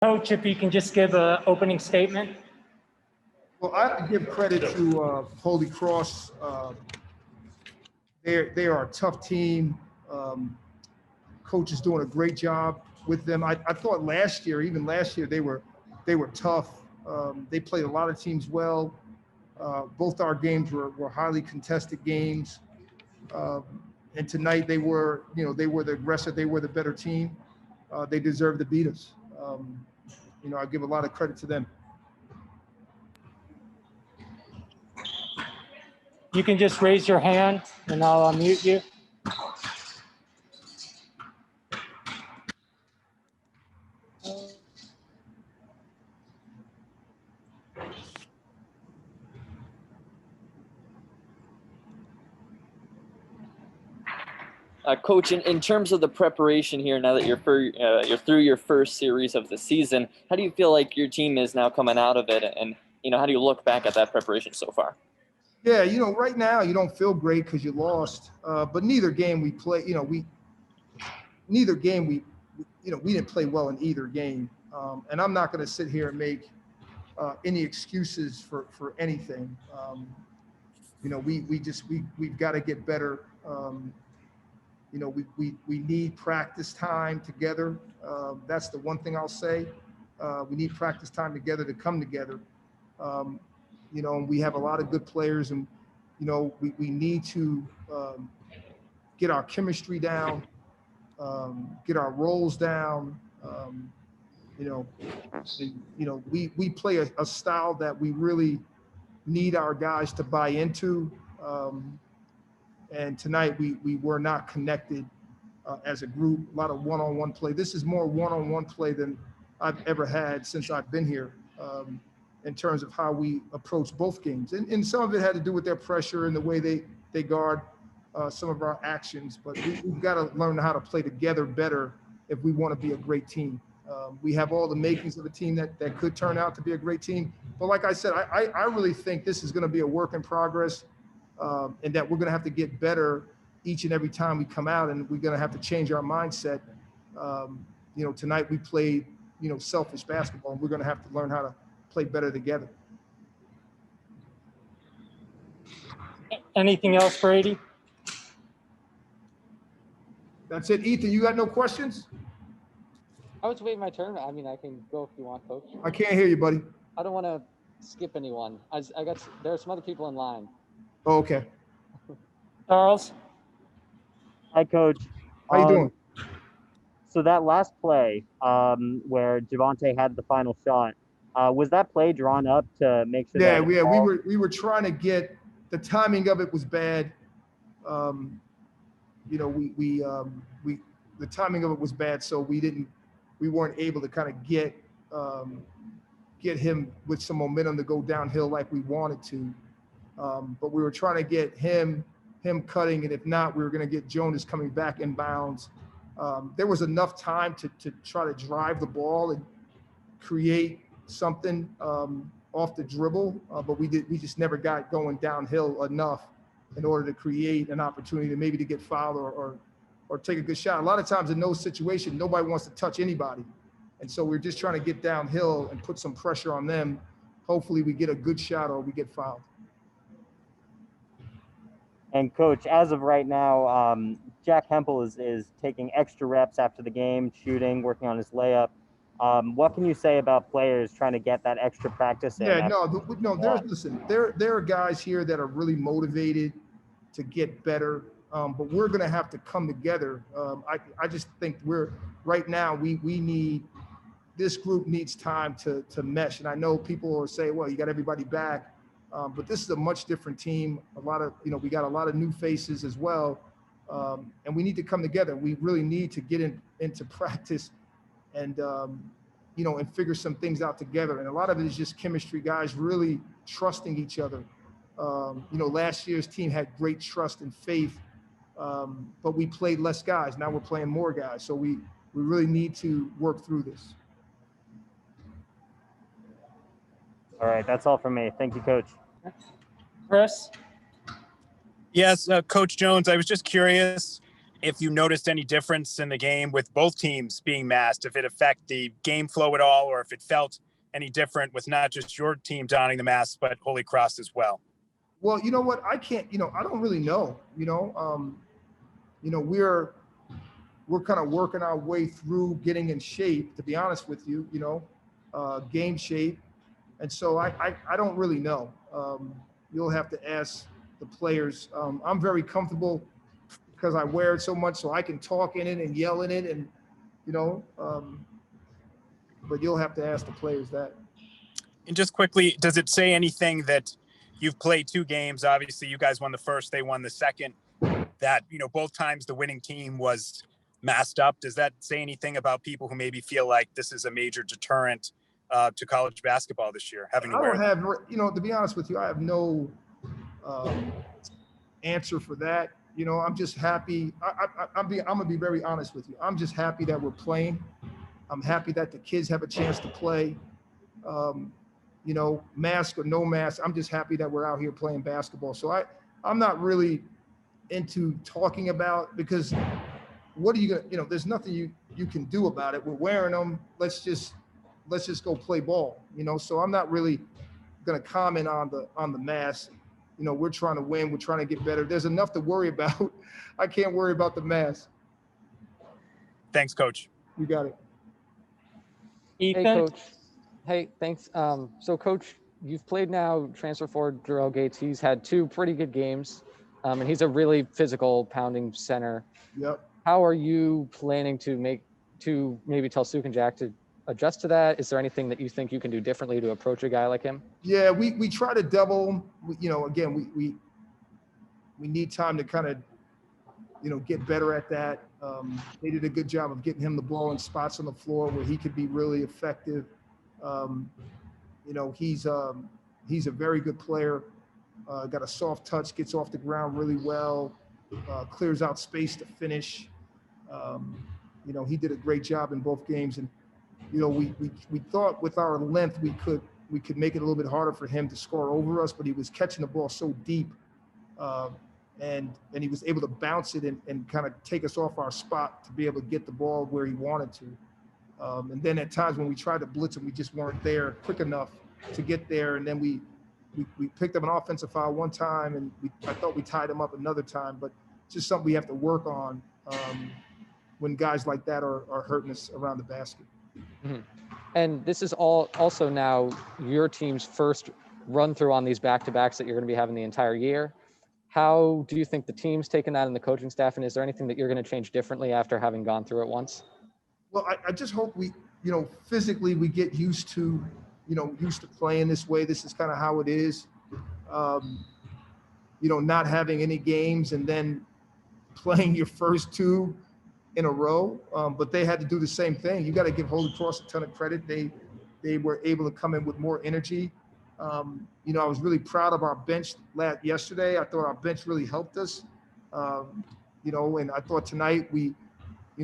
Coach, if you can just give an opening statement. Well, I have to give credit to Holy Cross. They are a tough team. Coach is doing a great job with them. I thought last year, even last year, they were tough. They played a lot of teams well. Both our games were highly contested games. And tonight they were the aggressor. They were the better team. They deserve to beat us. I give a lot of credit to them. You can just raise your hand and I'll unmute you. Coach, in terms of the preparation here, now that you're through your first series of the season, how do you feel like your team is now coming out of it, and how do you look back at that preparation so far? Yeah, right now you don't feel great because you lost, but neither game we play. We didn't play well in either game, and I'm not going to sit here and make any excuses for anything. We've got to get better. We need practice time together. That's the one thing I'll say. We need practice time together to come together. And we have a lot of good players, and we need to get our chemistry down, get our roles down. We play a style that we really need our guys to buy into. And tonight we were not connected as a group. A lot of one-on-one play. This is more one-on-one play than I've ever had since I've been here, in terms of how we approach both games. And some of it had to do with their pressure and the way they guard some of our actions. But we've got to learn how to play together better if we want to be a great team. We have all the makings of a team that could turn out to be a great team. But like I said, I really think this is going to be a work in progress. And that we're going to have to get better each and every time we come out, and we're going to have to change our mindset. Tonight we played, selfish basketball, and we're going to have to learn how to play better together. Anything else, Brady? That's it. Ethan, you got no questions? I was waiting my turn. I mean, I can go if you want, Coach. I can't hear you, buddy. I don't want to skip anyone. There are some other people in line. Oh, okay. Charles? Hi, Coach. How you doing? So that last play where Javonte had the final shot, was that play drawn up to make sure? Yeah, we were trying to get the timing of it was bad. The timing of it was bad, so we weren't able to kind of get him with some momentum to go downhill like we wanted to. But we were trying to get him cutting, and if not, we were going to get Jonas coming back inbounds. There was enough time to try to drive the ball and create something off the dribble, but we just never got going downhill enough in order to create an opportunity to get fouled or take a good shot. A lot of times in those situations, nobody wants to touch anybody, and so we're just trying to get downhill and put some pressure on them. Hopefully, we get a good shot or we get fouled. And Coach, as of right now, Jack Hempel is taking extra reps after the game, shooting, working on his layup. What can you say about players trying to get that extra practice in? Yeah, there are guys here that are really motivated to get better, but we're going to have to come together. I just think right now we need, this group needs time to mesh. And I know people will say, well, you got everybody back. But this is a much different team. We got a lot of new faces as well. And we need to come together. We really need to get into practice and figure some things out together. And a lot of it is just chemistry, guys really trusting each other. Last year's team had great trust and faith, but we played less guys. Now we're playing more guys. So we really need to work through this. All right, that's all from me. Thank you, Coach. Chris? Yes, Coach Jones, I was just curious, if you noticed any difference in the game with both teams being masked, if it affected the game flow at all, or if it felt any different with not just your team donning the mask, but Holy Cross as well. Well, you know what? I can't, I don't really know, we're kind of working our way through getting in shape, to be honest with you, game shape. And so I don't really know. You'll have to ask the players. I'm very comfortable because I wear it so much, so I can talk in it and yell in it, and but you'll have to ask the players that. And just quickly, does it say anything that you've played 2 games? Obviously, you guys won the first, they won the second. That both times the winning team was masked up. Does that say anything about people who maybe feel like this is a major deterrent to college basketball this year? Having to I wear don't have, to be honest with you, I have no answer for that. I'm just happy. I'm gonna be very honest with you. I'm just happy that we're playing. I'm happy that the kids have a chance to play. Mask or no mask, I'm just happy that we're out here playing basketball. So I'm not really into talking about, because what are you gonna, there's nothing you can do about it. We're wearing them. Let's just go play ball. So I'm not really gonna comment on the mask. We're trying to win. We're trying to get better. There's enough to worry about. I can't worry about the mask. Thanks, Coach. You got it. Ethan? Hey, Coach. Hey, thanks. So, Coach, you've played now transfer forward Jarrell Gates. He's had 2 pretty good games, and he's a really physical, pounding center. Yep. How are you planning to maybe tell Suk and Jack to adjust to that? Is there anything that you think you can do differently to approach a guy like him? Yeah, we try to double him. Again, we need time to kind of, get better at that. They did a good job of getting him the ball in spots on the floor where he could be really effective. He's a very good player. Got a soft touch, gets off the ground really well, clears out space to finish. He did a great job in both games, and we thought with our length we could make it a little bit harder for him to score over us, but he was catching the ball so deep, and he was able to bounce it and kind of take us off our spot to be able to get the ball where he wanted to. And then at times when we tried to blitz him, we just weren't there quick enough to get there. And then we picked up an offensive foul one time, and I thought we tied him up another time, but it's just something we have to work on when guys like that are hurting us around the basket. Mm-hmm. And this is also now your team's first run through on these back-to-backs that you're going to be having the entire year. How do you think the team's taken that and the coaching staff? And is there anything that you're going to change differently after having gone through it once? Well, I just hope we, physically we get used to playing this way. This is kind of how it is. Not having any games and then playing your first 2 in a row. But they had to do the same thing. You got to give Holy Cross a ton of credit. They were able to come in with more energy. I was really proud of our bench yesterday. I thought our bench really helped us. And I thought tonight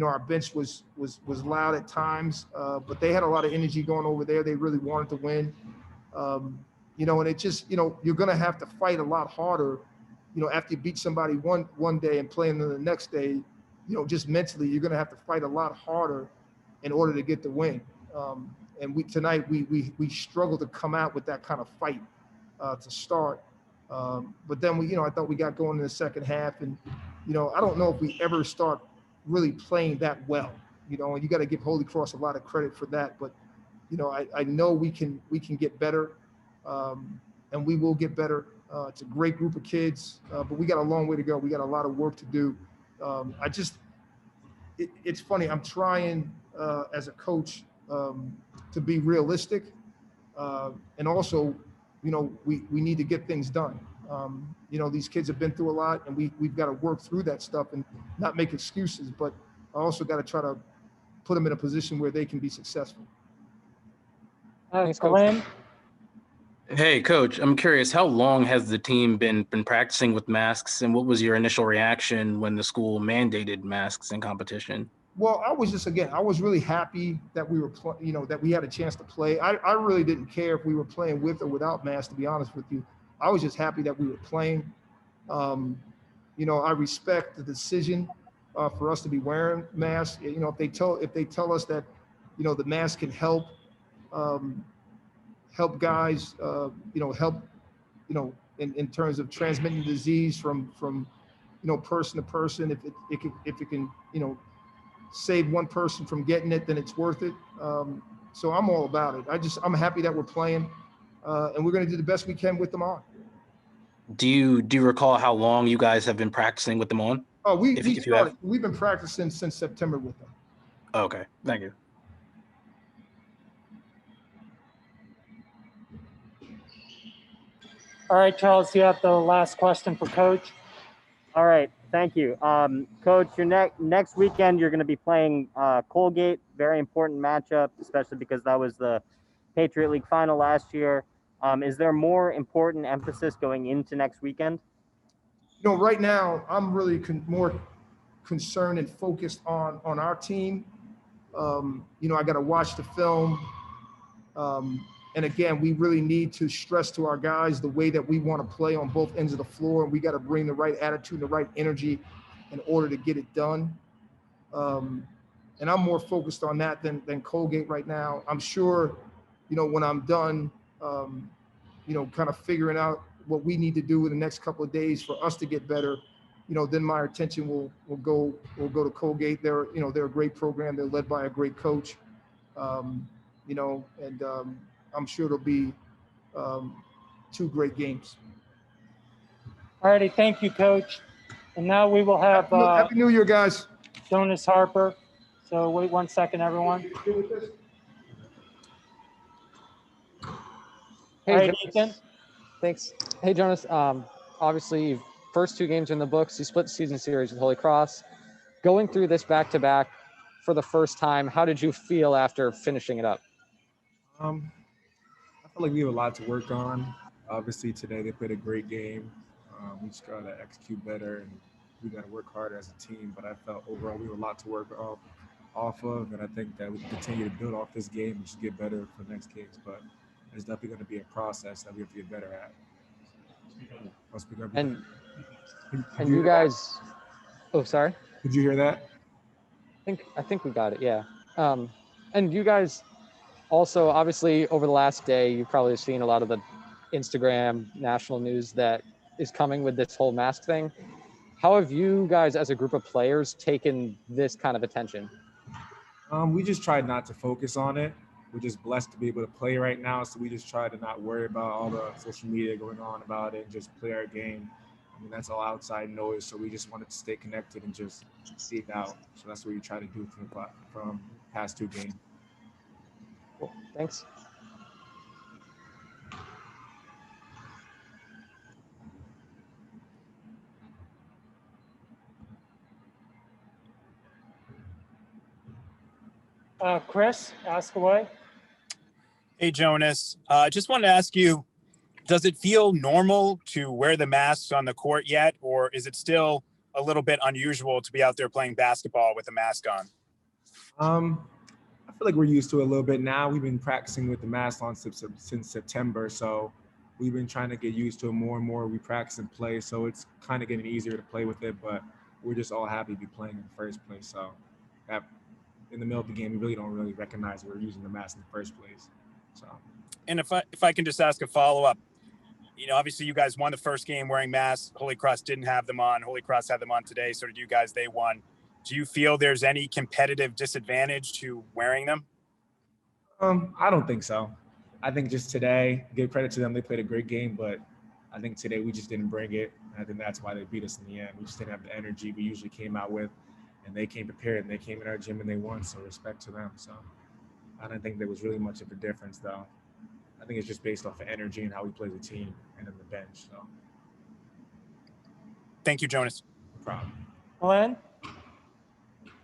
our bench was loud at times, but they had a lot of energy going over there. They really wanted to win. And it just, you're going to have to fight a lot harder, after you beat somebody one day and playing them the next day, just mentally, you're going to have to fight a lot harder in order to get the win. And tonight we struggled to come out with that kind of fight to start. But then I thought we got going in the second half, and, I don't know if we ever start really playing that well, and you got to give Holy Cross a lot of credit for that. But, I know we can get better, and we will get better. It's a great group of kids, but we got a long way to go. We got a lot of work to do. It's funny. I'm trying as a coach to be realistic, and also, we need to get things done. These kids have been through a lot, and we've got to work through that stuff and not make excuses, but I also got to try to put them in a position where they can be successful. Thanks, Coach. Glenn? Hey, Coach, I'm curious, how long has the team been practicing with masks, and what was your initial reaction when the school mandated masks in competition? Well, I was really happy that we were, that we had a chance to play. I really didn't care if we were playing with or without masks, to be honest with you. I was just happy that we were playing. I respect the decision for us to be wearing masks. You know, if they tell us that, you know, the mask can help help guys, you know, help, you know, in terms of transmitting disease from you know, person to person. If it can, you know, save one person from getting it, then it's worth it. So I'm all about it. I'm happy that we're playing, and we're going to do the best we can with them on. Do you recall how long you guys have been practicing with them on? Oh, we If you started. have. We've been practicing since September with them. Okay, thank you. All right, Charles, you have the last question for Coach. All right, thank you. Coach, your next weekend, you're going to be playing Colgate. Very important matchup, especially because that was the Patriot League final last year. Is there more important emphasis going into next weekend? You know, right now, I'm really more concerned and focused on our team. You know, I got to watch the film. And again, we really need to stress to our guys the way that we want to play on both ends of the floor. And we got to bring the right attitude, the right energy in order to get it done. And I'm more focused on that than Colgate right now. I'm sure, you know, when I'm done, you know, kind of figuring out what we need to do in the next couple of days for us to get better, you know, then my attention will go to Colgate. They're a great program. They're led by a great coach. You know, and I'm sure it'll be 2 great games. All righty, thank you, Coach. And now we will have Happy New Year, guys. Jonas Harper. So wait 1 second, everyone. Hey, All right, Jonas. Ethan. Thanks. Hey, Jonas. Obviously, first 2 games in the books. You split the season series with Holy Cross. Going through this back-to-back for the first time, how did you feel after finishing it up? I feel like we have a lot to work on. Obviously, today they played a great game. We just got to execute better, and we got to work harder as a team. But I felt overall we have a lot to work off of, and I think that we can continue to build off this game and just get better for next games. But it's definitely going to be a process that we have to get better at. And you guys, oh, sorry. Did you hear that? I think we got it. Yeah. And you guys also, obviously, over the last day, you've probably seen a lot of the Instagram national news that is coming with this whole mask thing. How have you guys, as a group of players, taken this kind of attention? We just tried not to focus on it. We're just blessed to be able to play right now, so we just try to not worry about all the social media going on about it and just play our game. I mean, that's all outside noise, so we just wanted to stay connected and just see it out. So that's what we try to do from past 2 games. Cool. Thanks. Chris, ask away. Hey, Jonas. Just wanted to ask you, does it feel normal to wear the masks on the court yet, or is it still a little bit unusual to be out there playing basketball with a mask on? I feel like we're used to it a little bit now. We've been practicing with the mask on since September, so we've been trying to get used to it more and more. We practice and play, so it's kind of getting easier to play with it, but we're just all happy to be playing in the first place. So in the middle of the game, we really don't recognize we're using the mask in the first place. So, and if I can just ask a follow-up, you know, obviously you guys won the first game wearing masks. Holy Cross didn't have them on. Holy Cross had them on today. So did you guys. They won. Do you feel there's any competitive disadvantage to wearing them? I don't think so. I think just today, give credit to them. They played a great game, but I think today we just didn't bring it. And I think that's why they beat us in the end. We just didn't have the energy we usually came out with, and they came prepared, and they came in our gym and they won. So respect to them. So I don't think there was really much of a difference, though. I think it's just based off of energy and how we play the team and then the bench. So, thank you, Jonas. No problem. Glenn?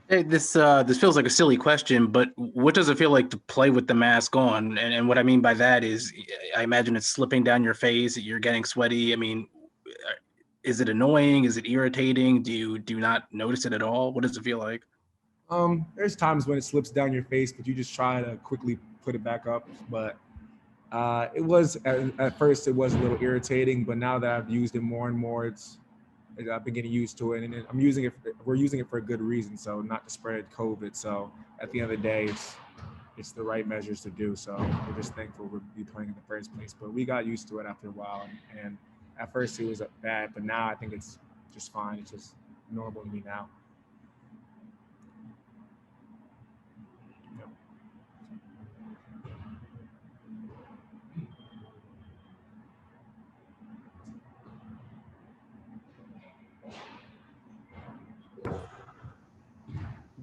Hey, this feels like a silly question, but what does it feel like to play with the mask on? And what I mean by that is, I imagine it's slipping down your face, you're getting sweaty. I mean, is it annoying? Is it irritating? Do you not notice it at all? What does it feel like? There's times when it slips down your face, but you just try to quickly put it back up. But it was at first it was a little irritating, but now that I've used it more and more, it's I've been getting used to it, and I'm using it. We're using it for a good reason, so not to spread COVID. So at the end of the day, it's the right measures to do. So we're just thankful we'll be playing in the first place. But we got used to it after a while, and at first it was bad, but now I think it's just fine. It's just normal to me now.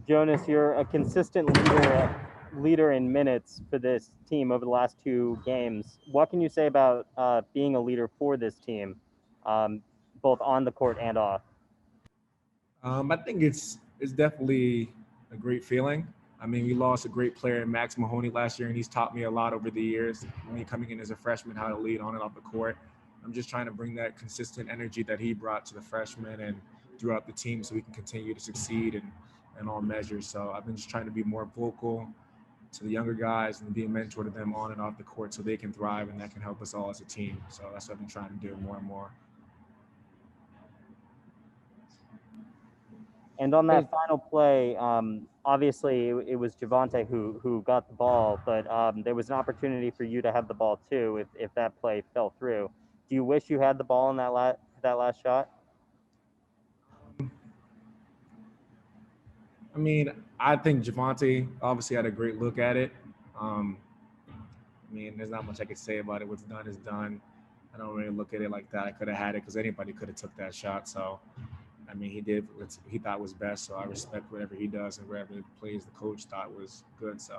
Jonas, you're a consistent leader in minutes for this team over the last 2 games. What can you say about being a leader for this team, both on the court and off? I think it's definitely a great feeling. I mean, we lost a great player in Max Mahoney last year, and he's taught me a lot over the years. Me coming in as a freshman, how to lead on and off the court. I'm just trying to bring that consistent energy that he brought to the freshmen and throughout the team, so we can continue to succeed in all measures. So I've been just trying to be more vocal to the younger guys and be a mentor to them on and off the court, so they can thrive and that can help us all as a team. So that's what I've been trying to do more and more. And on that final play, obviously it was Javante who got the ball, but there was an opportunity for you to have the ball too if that play fell through. Do you wish you had the ball in that last shot? I mean, I think Javante obviously had a great look at it. I mean, there's not much I could say about it. What's done is done. I don't really look at it like that. I could have had it because anybody could have took that shot. So, I mean, he did what he thought was best. So I respect whatever he does and whatever plays the coach thought was good. So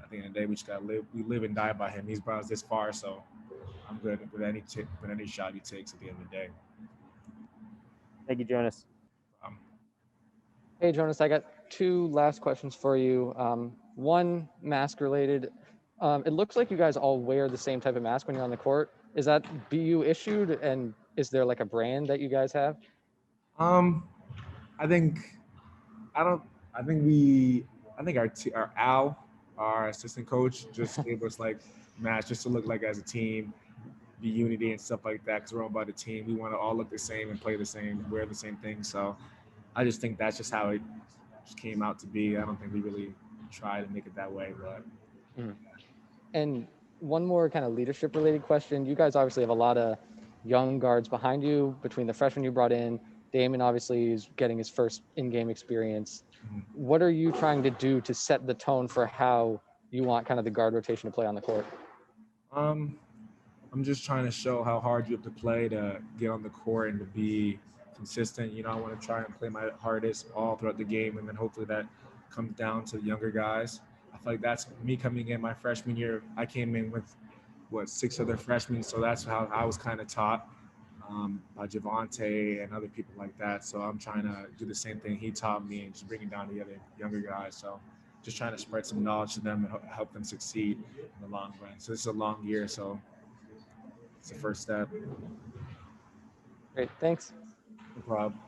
at the end of the day, we just gotta live and die by him. He's brought us this far, so I'm good with any shot he takes at the end of the day. Thank you, Jonas. Hey, Jonas, I got 2 last questions for you. One mask related. It looks like you guys all wear the same type of mask when you're on the court. Is that BU issued, and is there like a brand that you guys have? I think our Al, our assistant coach, just gave us like masks just to look like as a team, be unity and stuff like that. Because we're all about the team. We want to all look the same and play the same, wear the same thing. So I just think that's just how it just came out to be. I don't think we really try to make it that way, but. And one more kind of leadership related question. You guys obviously have a lot of young guards behind you between the freshmen you brought in. Damon obviously is getting his first in-game experience. What are you trying to do to set the tone for how you want kind of the guard rotation to play on the court? I'm just trying to show how hard you have to play to get on the court and to be consistent. You know, I want to try and play my hardest all throughout the game, and then hopefully that comes down to the younger guys. I feel like that's me coming in my freshman year. I came in with 6 other freshmen, so that's how I was kind of taught by Javante and other people like that. So I'm trying to do the same thing he taught me and just bringing down the other younger guys. So just trying to spread some knowledge to them and help them succeed in the long run. So this is a long year, so it's the first step. Great, thanks. No problem.